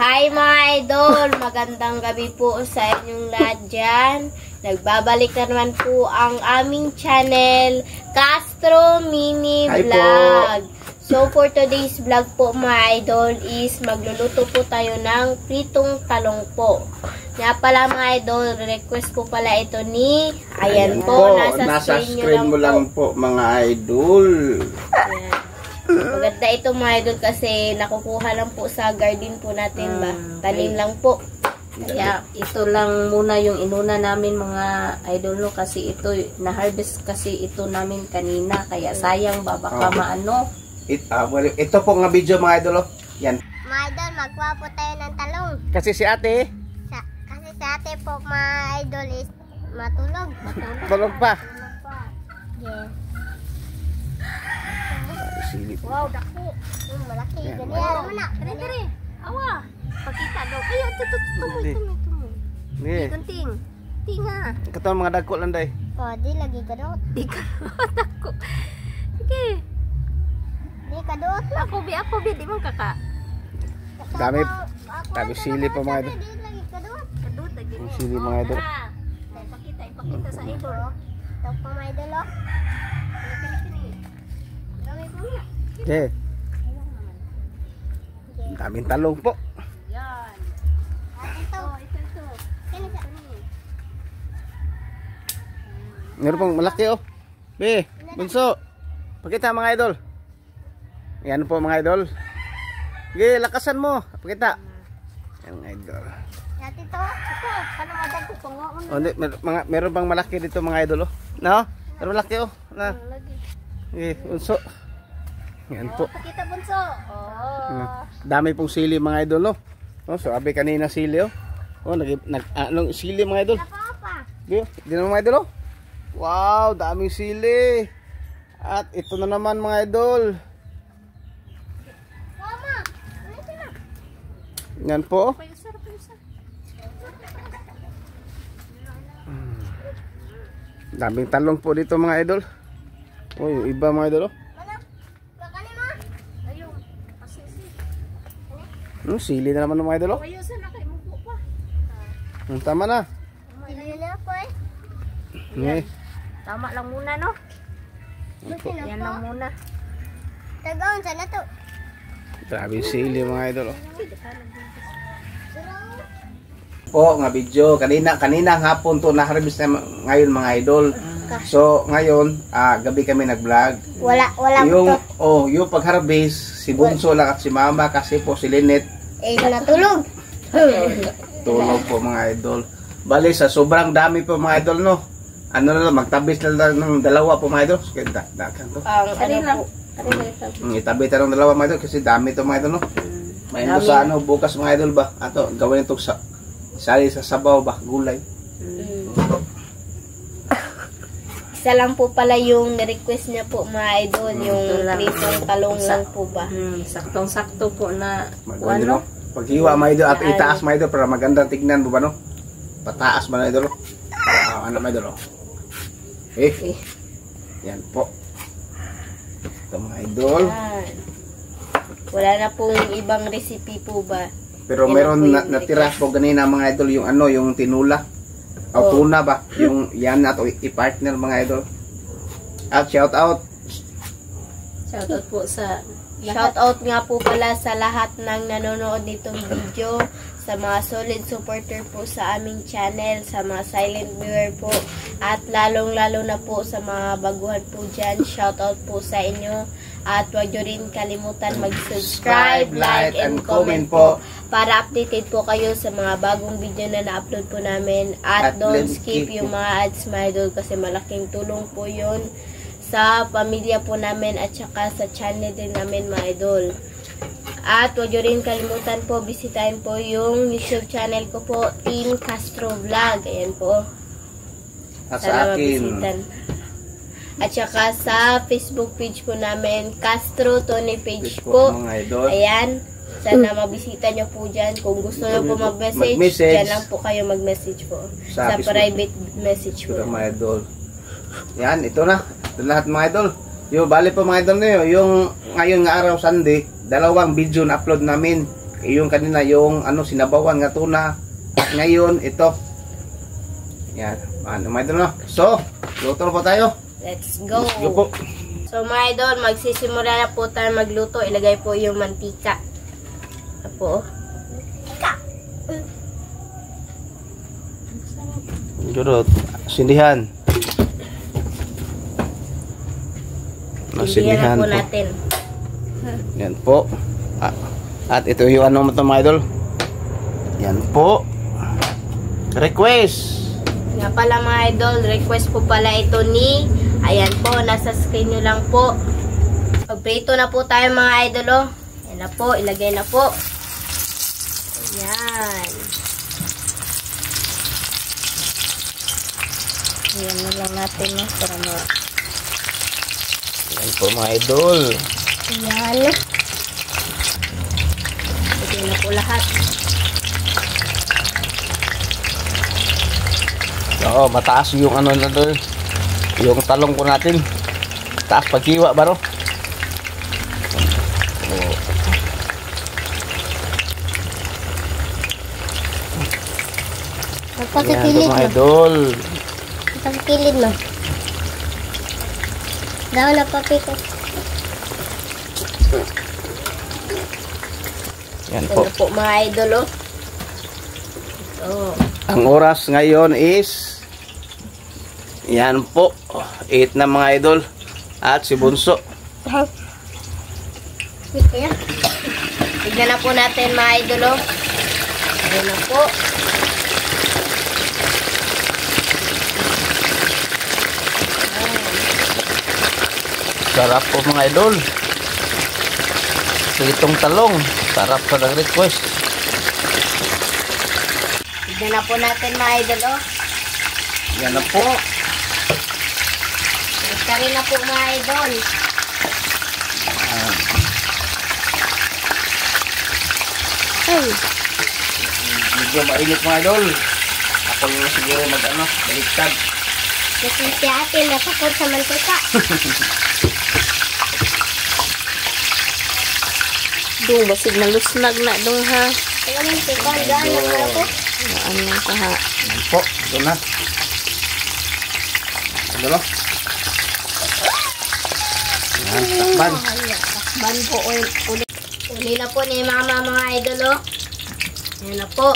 Hi mga idol! Magandang gabi po sa inyong lahat dyan. Nagbabalik na naman po ang aming channel, Castro Mini Hi Vlog. So for today's vlog po mga idol is magluluto po tayo ng pritong talong po. Nga pala mga idol, request po pala ito ni, ayan po, nasa screen mo lang po mga idol. Ayan. Maganda ito mga idol kasi nakukuha lang po sa garden po natin ba. Tanim lang po. Kaya ito lang muna yung inuna namin mga idol no, kasi ito na-harvest kasi ito namin kanina kaya sayang ba baka maano. Ito po nga video mga idol. Yan. Mga idol, magkuha po tayo ng talong. Kasi si ate, Kasi sa ate po mga idol is matulog. tulog pa. Yes. Silip. Wow, dako. Malaki. Yan, Ganyan. wow. Ano na? Dere. Awa. Pakita daw. Ay, tumo. Ni. Kunting. Tinga. Katong mga dagko lang day. Oh, di lagi kadot. Di ka ako. Sige. Di kadot. Ako bi di mo kaka. Dami sili pa mga idol. Di lagi kadot. Kadut lagi Ang mo. sili mga idol. Ipakita sa idol. Ito po mga idol, oh. Gawin po niya. Okay. Ang daming talong po. Yan. Ito. Ito. Kaya sa Meron pang malaki oh. Be, bunso. Pakita mga idol. Yan po mga idol. Sige, lakasan mo. Pakita. Yan mga idol. Dati to. Ito. Paano madagko po nga? Oh, meron bang malaki dito mga idol oh. No? Meron malaki oh. Na. Lagi. Sige, bunso. Yan po. Pakita bunso. Oh. Dami pong sili mga idol oh. Oh, so abi kanina sili oh. Oh, anong sili mga idol? Papa. Di naman mga idol oh. Wow, daming sili. At ito na naman mga idol. Mama. Ano sila? Yan po. Payusar. Daming talong po dito mga idol. Oh, yung iba mga idol oh. Mana? Kakanin mo? Ayun. Asisi. Sili na naman ng mga idol oh. Payusar na kay mubo pa. Tama na. Hindi na po eh. Okay. Tama lang muna no. Buti na Yan po. lang muna. Tagaon sana to. Daming sili mga idol oh. Po nga video kanina ang hapon to na-harvest na ngayon mga idol. So ngayon gabi kami nag-vlog. Wala Yung po. yung pag-harvest si Bunso lang at si Mama kasi po si Linet Eh, natulog. tulog po mga idol. Bali sa sobrang dami po mga idol no. Ano na lang magtabis na lang ng dalawa po mga idol. Sige, dakan to. Ano po? Itabi tayo ng dalawa mga idol kasi dami to mga idol no. May sa ano bukas mga idol ba? Ato gawin ito sa sali sa sabaw ba gulay. Isa lang po pala yung request niya po mga idol, yung ito lang. pritong talong lang po ba. Saktong-sakto po na Maganda no. Paghiwa mga idol at itaas mga idol para maganda tignan mo ba no? Pataas mga idol. Ano mga idol. Yan po. Ito mga idol. Yan. Wala na pong ibang recipe po ba. Pero Yan meron po yung natira po ganina mga idol yung ano, yung tinula. O tuna ba? Yung yan nato i-partner mga idol. At shout out. shoutout po sa Shout out nga po pala sa lahat ng nanonood nitong video, sa mga solid supporter po sa aming channel, sa mga silent viewer po, at lalong-lalo na po sa mga baguhan po dyan. Shout out po sa inyo. At huwag nyo rin kalimutan mag-subscribe, like, and comment po para updated po kayo sa mga bagong video na na-upload po namin. At don't skip yung mga ads mga idol kasi malaking tulong po yun sa pamilya po namin at saka sa channel din namin mga idol. At huwag nyo rin kalimutan po, bisitahin po yung YouTube channel ko po, Team Castro Vlog. Ayan po. At Sana sa akin. mabisitan. At saka sa Facebook page po namin, Castro Tony page po. Mga idol. Ayan. Sana mabisita nyo po dyan. Kung gusto nyo po mag-message, dyan lang po kayo mag-message po. Sa private message po. Ito mga idol. Yan, ito na. Ito lahat mga idol. Yung bali po mga idol na yun. Yung ngayon nga araw Sunday, dalawang video na upload namin. Yung kanina yung ano sinabawan nga tuna. At ngayon ito. Yan. Ano mga idol no? So, luto na po tayo. Let's go. Let's go po. So mga idol, magsisimula na po tayo magluto. Ilagay po yung mantika. Apo. Jurot. Sindihan. Sindihan na po natin. Yan po. At ito yung ano mo ito mga idol. Yan po. Request. Nga pala mga idol, request po pala ito ni, ayan po, nasa screen nyo lang po. Pagprito na po tayo mga idol, oh. Yan na po, ilagay na po. Ayan. Ayan na lang natin, no? Para Yan po mga idol. Ayan. Ilagay na po lahat. Oo, mataas yung ano na doon. Yung talong po natin. Taas pagkiwa ba no? Oo. Yan po mga idol. Pagkilid mo. Daw na papiko. Yan Ito po. na po mga idol, oh. Ito. Ang oras ngayon is yan po 8 na mga idol. At si Bunso. Tignan na po natin mga idol, oh. Ayan na po. Sarap po mga idol. Itong talong. Sarap sa nag-request. Tignan na po natin mga idol, oh. Yan na po. Basta rin na po mga idol. Ay, Medyo mainit mga idol. Ako yung siguro mag-ano, baliktad. Kasi si ate nakakot sa mantika. Dung, basig na lusnag na dong ha. Kaya mantika, gano'n na ako. Ano ka ha? Yan po. Ito na. Ano no? Yan, takban. takban po ulit. Uli na po ni mama mga idol, oh. Ayan na po.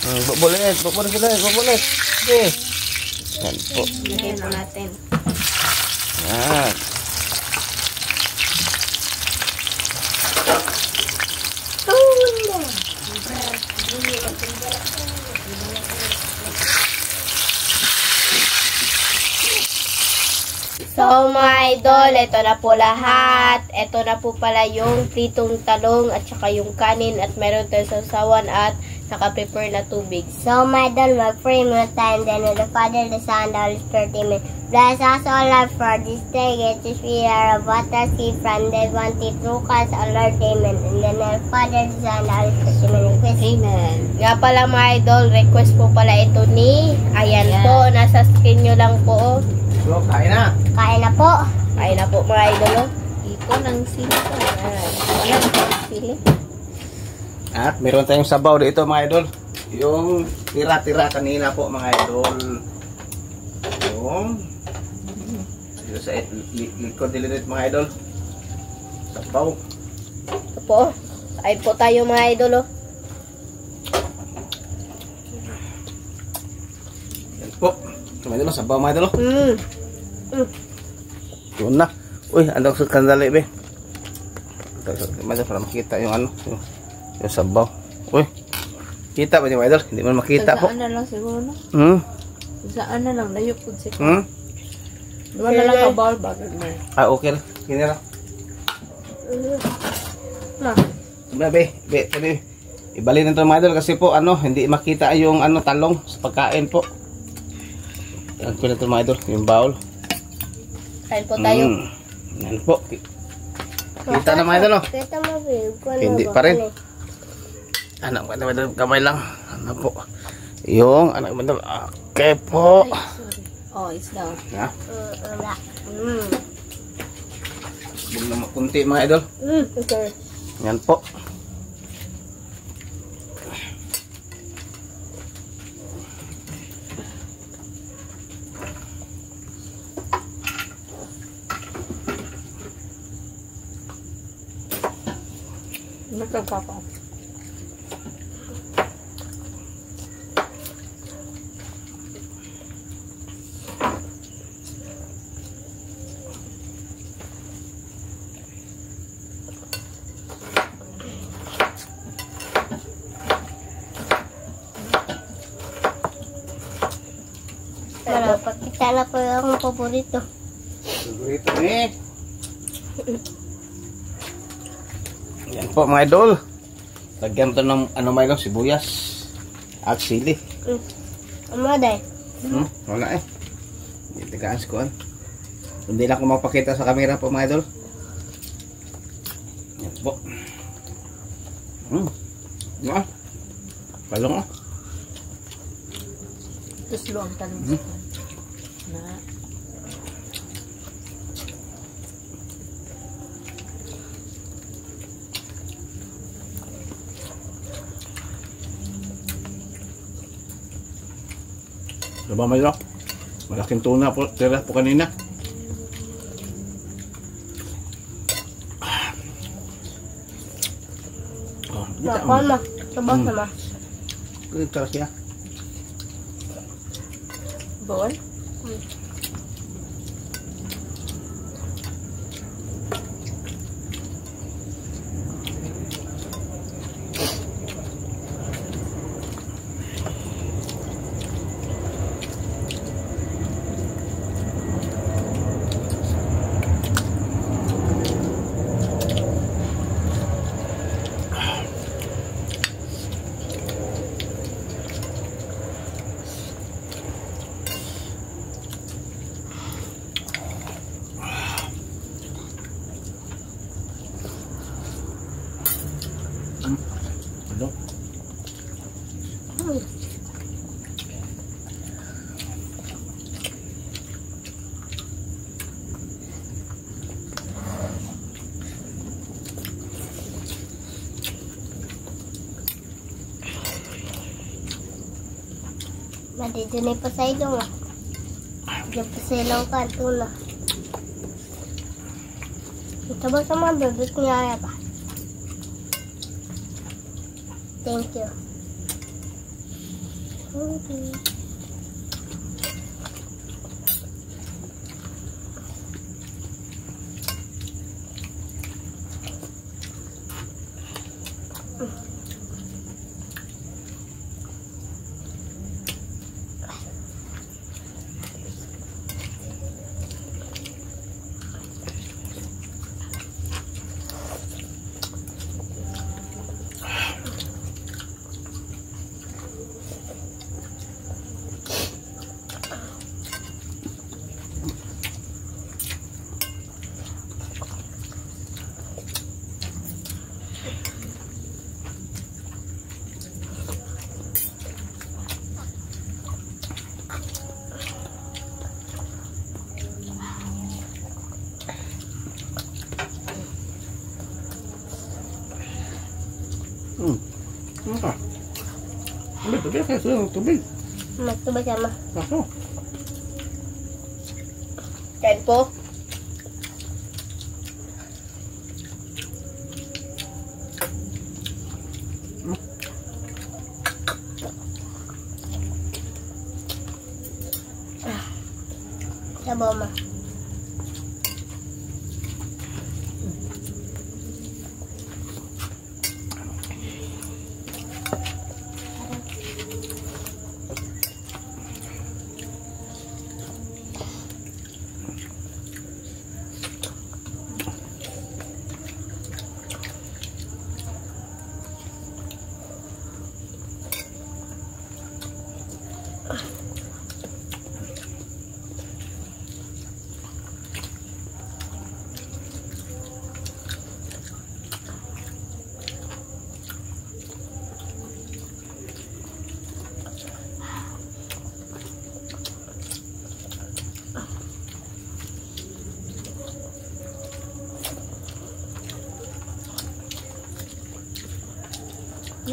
Bubulit. Okay. Yan po. Ilagay po natin. Yan. So mga idol, ito na po lahat. Ito na po pala yung pritong talong at saka yung kanin at meron tayong sasawan at naka-prepare na tubig. So, my idol, mag-pray muna tayo. Then, with the Father, the Son, the Holy Spirit, Amen. Bless us, O Lord, for this day. Get to feed our water, see from the one through us, O Lord, Amen. And then, the Father, the Son, the Holy Spirit, Amen. Amen. Nga pala mga idol, request po pala ito ni, ayan po, nasa screen nyo lang po. So, kain na. Kain na po. Ayan na po mga idol. Ito ng sili ko. Wala ng sili. At meron tayong sabaw dito mga idol. Yung tira-tira kanina po mga idol. Yung dito sa likod dililit mga idol. Sabaw. Ito po. Ay po tayo mga idol. Yan po. Mga idol, sabaw mga idol. Yun na. Uy, andang sa kandali be. Para makita yung ano. Yung sabaw. Uy. Kita ba niyo mga idol? Hindi man makita po. Saan na lang siguro na? Saan na lang? Layo po siya. Doon na lang kabawal bagay mo. Ah, okay. Kini lang. Be, ibalin nito mga idol kasi po ano, hindi makita yung ano talong sa pagkain po. Yan ko nito mga idol, yung bowl. Kain po tayo. Yan po. Kita na mga idol, no? Kita mo, babe. Hindi pa rin. Ano, kamay lang. Ano po. Yung anak idol. Okay po. Ay, sorry. Oh, it's down. Ha? Wala. Huwag na makunti mga idol. Okay. Yan po. Nagkakapa. Wala, pagkita na po yung paborito. Paborito ni. Yan po mga idol. Lagyan to ng ano mga idol, sibuyas at sili. Ano day? Wala eh. Hindi tigaan si Kuan. Hindi lang ako mapakita sa camera po mga idol. Yan po. Yan. Palong ah. Tuslo ang tanong na Diba may idol? Malaking tuna po. Tira po kanina. Nakon mo. Sabang sama. Ito siya. bawal. Ano? Dito na pa sa ilong ah. Diyan pa sa ilong kanto na. Ito ba sa mga bebek niya ba? Thank you. Okay. Ano ka? Tubig kayo sa tubig. Magtubig sama. Ako. Kain po. Sabaw ma.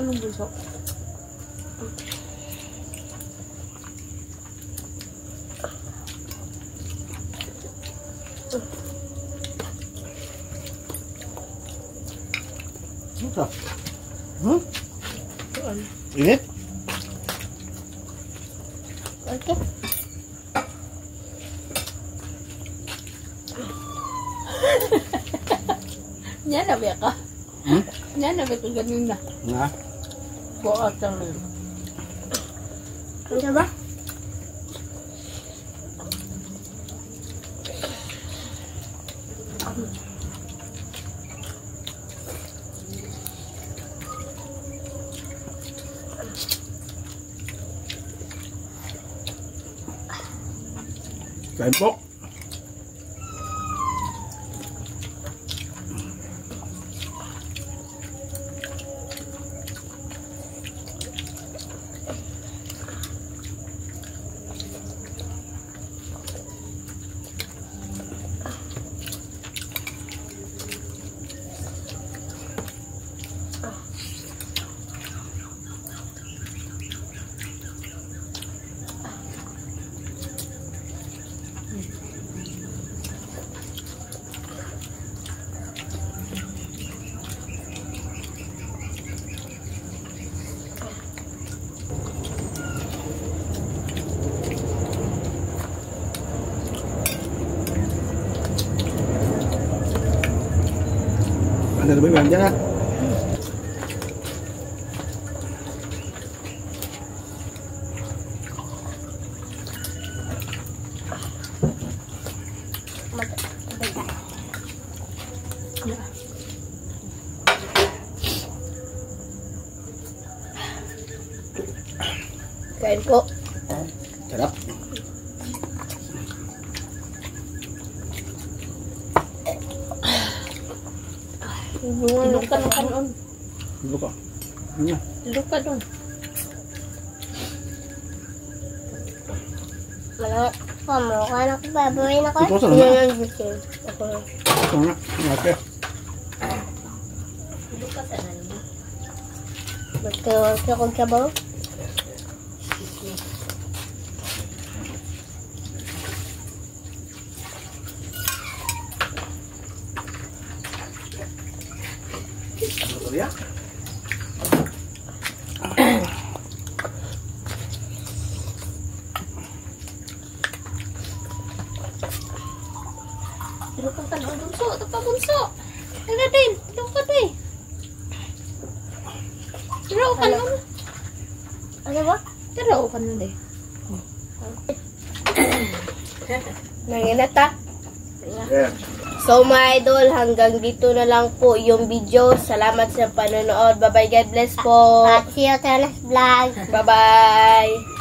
Ano bunso? Ito. Init? Okay. Yan na ba ka? Yan na ba ito ganun na? Nga. Buot lang na. Ano ba? Kain po. Ano na ba yung dyan ha? Kain po. Sarap. Ilok ka ng kanon. Ano ka? Ano? Ilok ka doon. Malaki. Mukha na ko. Babayin ako. Ito saan na? Yan yung chicken. Ako na. Ito nga. Okay. Ilok ka sana niyo. Magkawag ka kong sabaw. Ano to yan? Ilok ka kanon bunso. Ito pa bunso. Ano din? Ilok ka din. Ilok ka nun. Ano ba? Ilok ka nun din. Nanginata. Yeah. So mga idol, hanggang dito na lang po yung video. Salamat sa panonood. Bye-bye. God bless po. See you sa next vlog. Bye-bye.